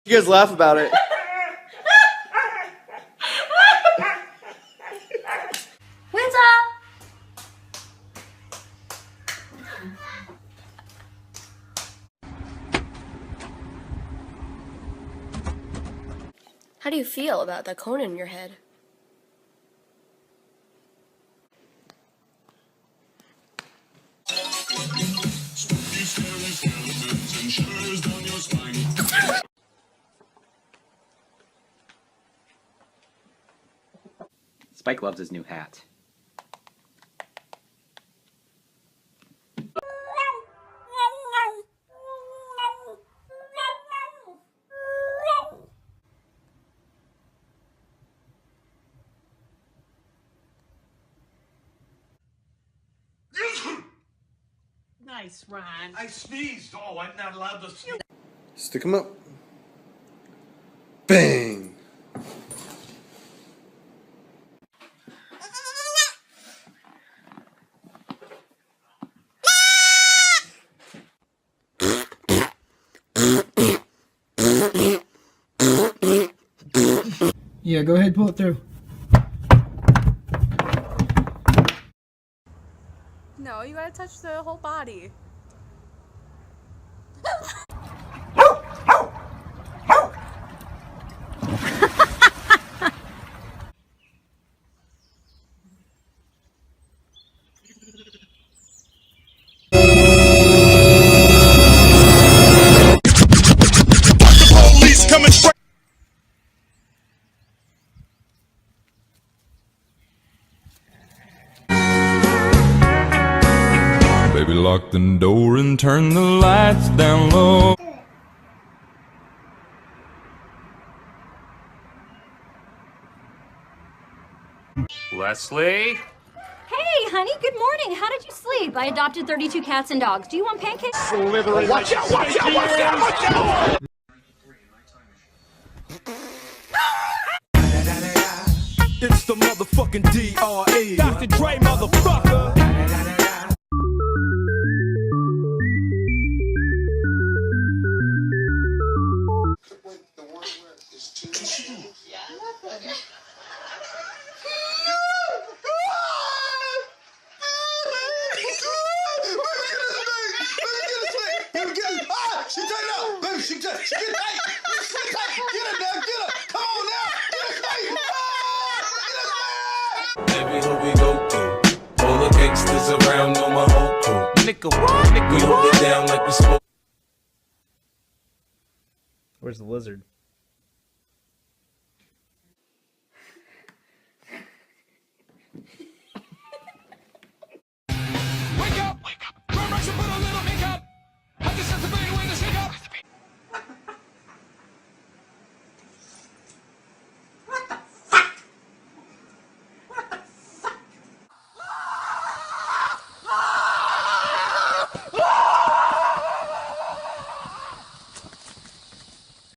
You guys laugh about it. Hands up! How do you feel about the cone in your head? Spike loves his new hat. Nice, Ron. I sneezed. Oh, I'm not allowed to sneeze. Stick them up. Bang! Yeah, go ahead, pull it through. No, you gotta touch the whole body. Baby, lock the door and turn the lights down low. Leslie? Hey, honey, good morning. How did you sleep? I adopted 32 cats and dogs. Do you want pancakes? Watch out! Watch out! Watch out! Watch out! It's the motherfucking D.R.E. Dr. Dre, motherfucker. She take it out! Baby, she get tight! Get tight! Get her now! Get her! Come on now! Get her tight! Baby, who we go through? All the gangsters around know my whole crew. Nigga, what? Nigga, we hold it down like we spoke. Where's the lizard?